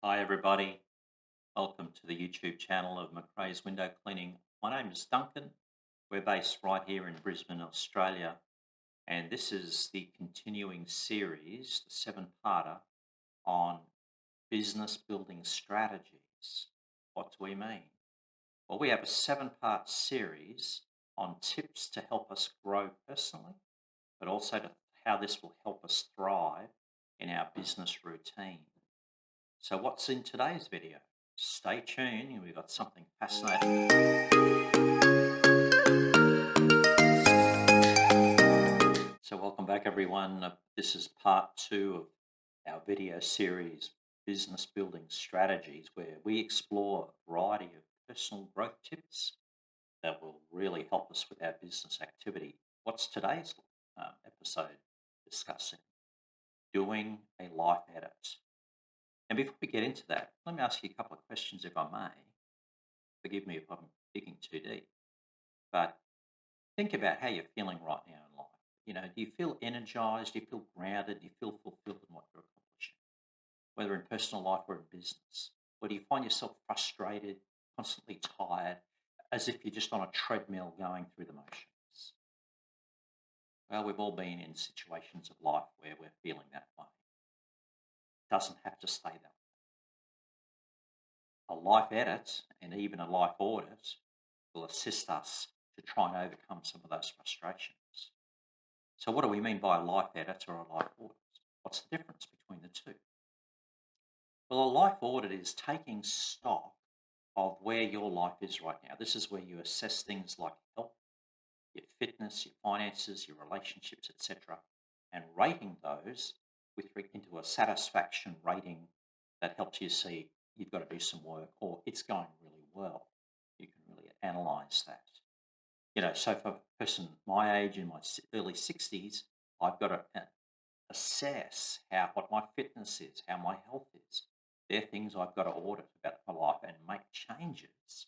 Hi, everybody. Welcome to the YouTube channel of McRae's Window Cleaning. My name is Duncan. We're based right here in Brisbane, Australia. And this is the continuing series, the seven-parter on business building strategies. What do we mean? Well, we have a seven-part series on tips to help us grow personally, but also to how this will help us thrive in our business routine. So what's in today's video? Stay tuned, we've got something fascinating. So welcome back everyone. This is part two of our video series, Business Building Strategies, where we explore a variety of personal growth tips that will really help us with our business activity. What's today's episode discussing? Doing a life edit. And before we get into that, let me ask you a couple of questions, if I may. Forgive me if I'm digging too deep, but think about how you're feeling right now in life. Do you feel energized? Do you feel grounded? Do you feel fulfilled in what you're accomplishing, whether in personal life or in business? Or do you find yourself frustrated, constantly tired, as if you're just on a treadmill going through the motions? Well, we've all been in situations of life where we're feeling that way. It doesn't have to stay that way. A life edit and even a life audit will assist us to try and overcome some of those frustrations. So, what do we mean by a life edit or a life audit? What's the difference between the two? Well, a life audit is taking stock of where your life is right now. This is where you assess things like health, your fitness, your finances, your relationships, etc., and rating those into a satisfaction rating that helps you see you've got to do some work or it's going really well. You can really analyze that. So for a person my age in my early 60s, I've got to assess what my fitness is, how my health is. They're things I've got to audit about my life and make changes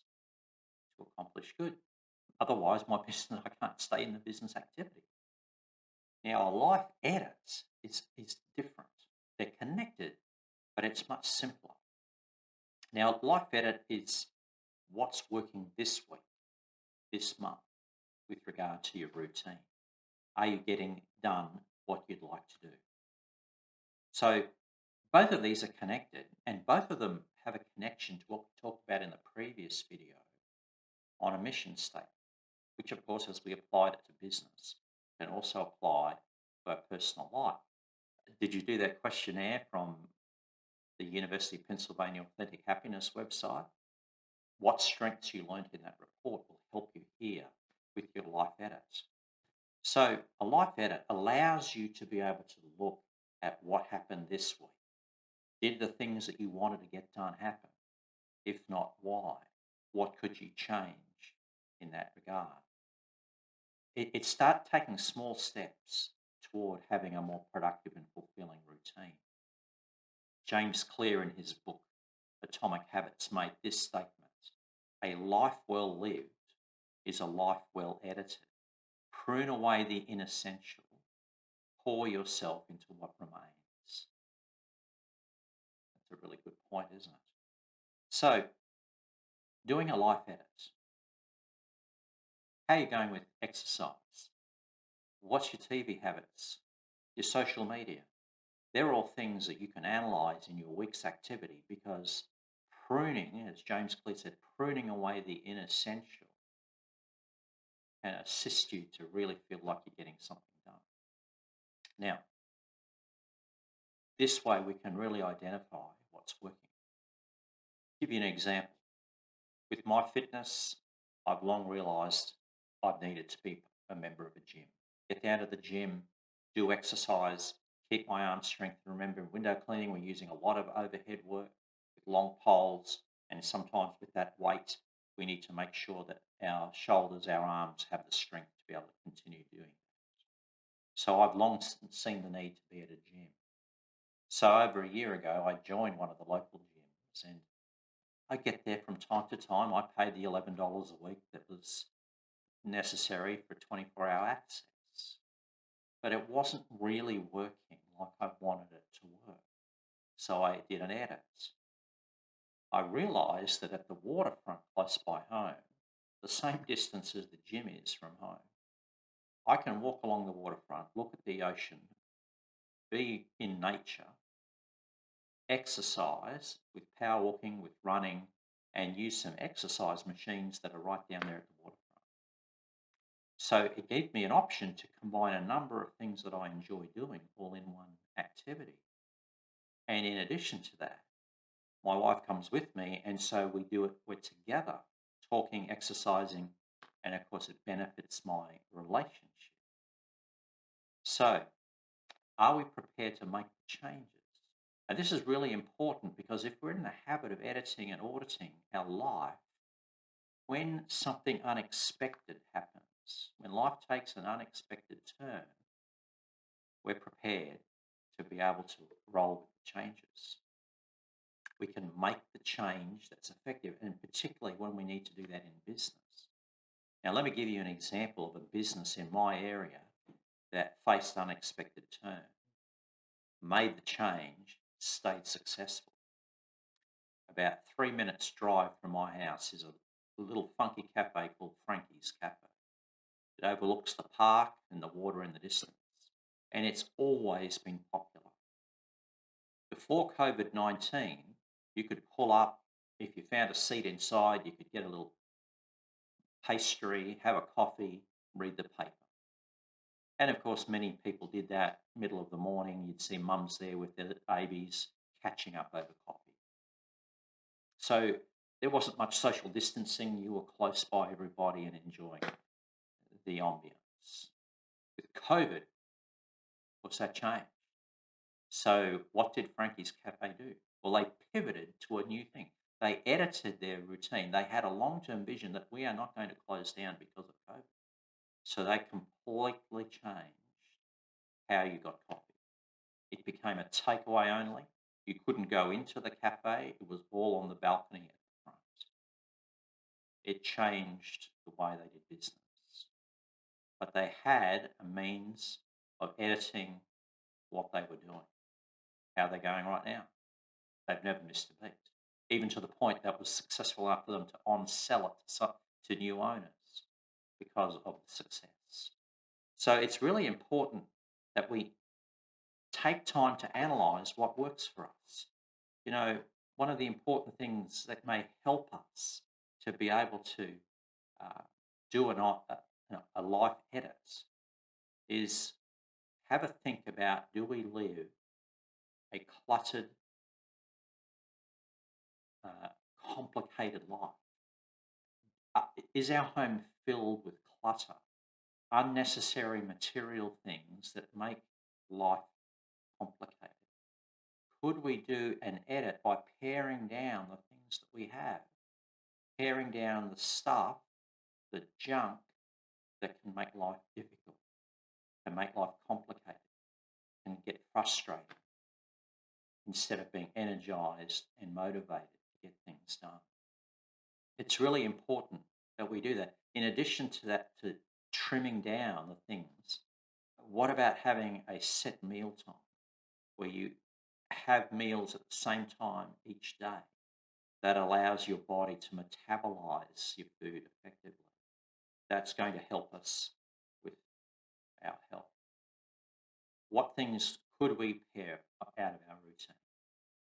to accomplish good. Otherwise, my business, I can't stay in the business activity. Now, a life edit is different. They're connected, but it's much simpler. Now, life edit is what's working this week, this month, with regard to your routine. Are you getting done what you'd like to do? So, both of these are connected, and both of them have a connection to what we talked about in the previous video on a mission statement, which, of course, as we applied it to business, can also apply to our personal life. Did you do that questionnaire from the University of Pennsylvania Authentic Happiness website? What strengths you learned in that report will help you here with your life edits. So, a life edit allows you to be able to look at what happened this week. Did the things that you wanted to get done happen? If not, why? What could you change in that regard? It start taking small steps toward having a more productive and fulfilling routine. James Clear, in his book Atomic Habits, made this statement: a life well lived is a life well edited. Prune away the inessential, pour yourself into what remains. That's a really good point, isn't it? So, doing a life edit. How are you going with exercise? What's your TV habits? Your social media? They're all things that you can analyze in your week's activity because pruning, as James Clear said, pruning away the inessential can assist you to really feel like you're getting something done. Now, this way we can really identify what's working. Give you an example. With my fitness, I've long realized I've needed to be a member of a gym. Get down to the gym, do exercise, keep my arm strength. Remember, in window cleaning, we're using a lot of overhead work with long poles, and sometimes with that weight, we need to make sure that our shoulders, our arms have the strength to be able to continue doing that. So I've long seen the need to be at a gym. So over a year ago, I joined one of the local gyms, and I get there from time to time. I paid the $11 a week that was necessary for 24-hour access, but it wasn't really working like I wanted it to work. So I did an edit. I realised that at the waterfront close by home, the same distance as the gym is from home, I can walk along the waterfront, look at the ocean, be in nature, exercise with power walking, with running, and use some exercise machines that are right down there at the waterfront. So it gave me an option to combine a number of things that I enjoy doing all in one activity. And in addition to that, my wife comes with me, and so we do it, we're together, talking, exercising, and of course, it benefits my relationship. So, are we prepared to make the changes? And this is really important because if we're in the habit of editing and auditing our life, when something unexpected happens, when life takes an unexpected turn, we're prepared to be able to roll with the changes. We can make the change that's effective, and particularly when we need to do that in business. Now, let me give you an example of a business in my area that faced unexpected turn, made the change, stayed successful. About 3 minutes drive from my house is a little funky cafe called Frankie's Cafe. It overlooks the park and the water in the distance, and it's always been popular. Before COVID-19, you could pull up, if you found a seat inside, you could get a little pastry, have a coffee, read the paper. And of course, many people did that middle of the morning. You'd see mums there with their babies catching up over coffee. So there wasn't much social distancing. You were close by everybody and enjoying the ambience. With COVID, of course, that changed. So what did Frankie's Cafe do? Well, they pivoted to a new thing. They edited their routine. They had a long-term vision that we are not going to close down because of COVID. So they completely changed how you got coffee. It became a takeaway only. You couldn't go into the cafe. It was all on the balcony at the front. It changed the way they did business. But they had a means of editing what they were doing. How they're going right now. They've never missed a beat. Even to the point that was successful enough for them to on-sell it to new owners because of the success. So it's really important that we take time to analyze what works for us. You know, one of the important things that may help us to be able to uh, do a life edit is have a think about, do we live a cluttered, uh, complicated life? Is our home filled with clutter, unnecessary material things that make life complicated? Could we do an edit by paring down the things that we have, paring down the stuff, the junk that can make life difficult, can make life complicated, can get frustrating instead of being energized and motivated to get things done? It's really important that we do that. In addition to that, to trimming down the things, what about having a set meal time where you have meals at the same time each day that allows your body to metabolize your food effectively? That's going to help us with our health. What things could we pare out of our routine?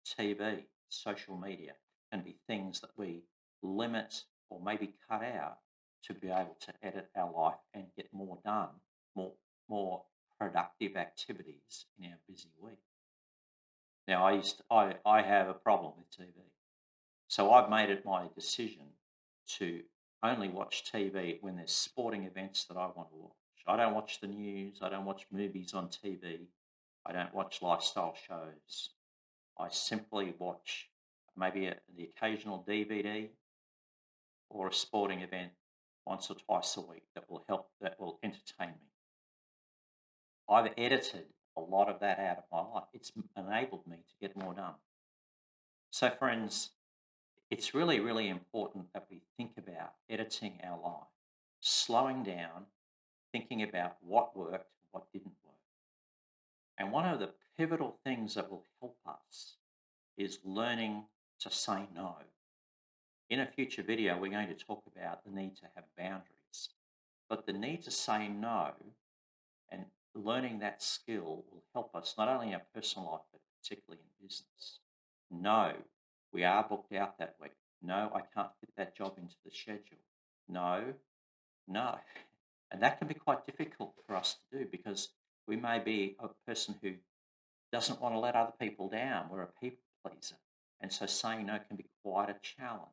TV, social media can be things that we limit or maybe cut out to be able to edit our life and get more done, more productive activities in our busy week. Now, I have a problem with TV, so I've made it my decision to only watch TV when there's sporting events that I want to watch. I don't watch the news. I don't watch movies on TV. I don't watch lifestyle shows. I simply watch maybe the occasional DVD or a sporting event once or twice a week that will entertain me. I've edited a lot of that out of my life. It's enabled me to get more done. So, friends, it's really, really important that we think about editing our life, slowing down, thinking about what worked, what didn't work. And one of the pivotal things that will help us is learning to say no. In a future video, we're going to talk about the need to have boundaries, but the need to say no and learning that skill will help us not only in our personal life, but particularly in business. No, we are booked out that week. No, I can't fit that job into the schedule. No, no. And that can be quite difficult for us to do because we may be a person who doesn't want to let other people down. We're a people pleaser. And so saying no can be quite a challenge.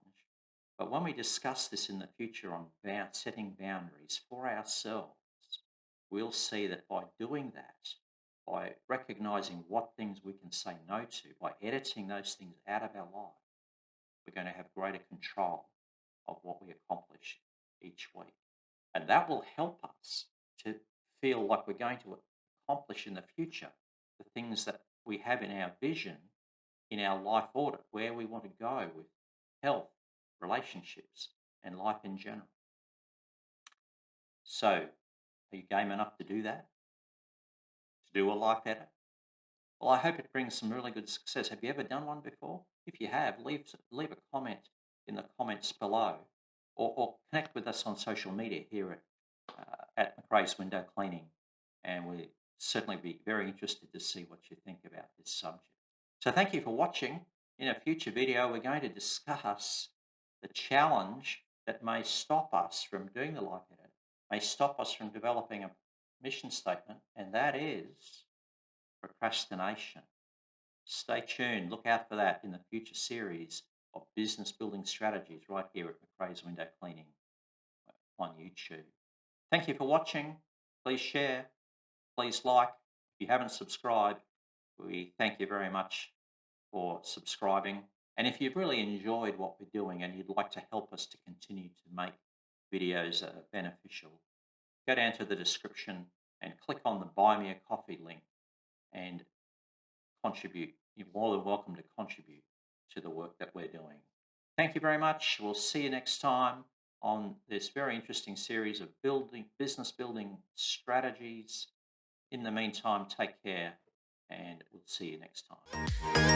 But when we discuss this in the future on setting boundaries for ourselves, we'll see that by doing that, by recognizing what things we can say no to, by editing those things out of our life, we're going to have greater control of what we accomplish each week. And that will help us to feel like we're going to accomplish in the future the things that we have in our vision, in our life audit, where we want to go with health, relationships, and life in general. So, are you game enough to do that? To do a life edit? Well, I hope it brings some really good success. Have you ever done one before? If you have, leave a comment in the comments below, or connect with us on social media here at McRae's Window Cleaning, and we'll certainly be very interested to see what you think about this subject. So thank you for watching. In a future video, we're going to discuss the challenge that may stop us from doing the life edit, may stop us from developing a mission statement, and that is procrastination. Stay tuned. Look out for that in the future series of business building strategies right here at McRae's Window Cleaning on YouTube. Thank you for watching. Please share. Please like. If you haven't subscribed, we thank you very much for subscribing. And if you've really enjoyed what we're doing and you'd like to help us to continue to make videos that are beneficial, go down to the description and click on the Buy Me a Coffee link and contribute. You're more than welcome to contribute to the work that we're doing. Thank you very much. We'll see you next time on this very interesting series of business building strategies. In the meantime, take care and we'll see you next time.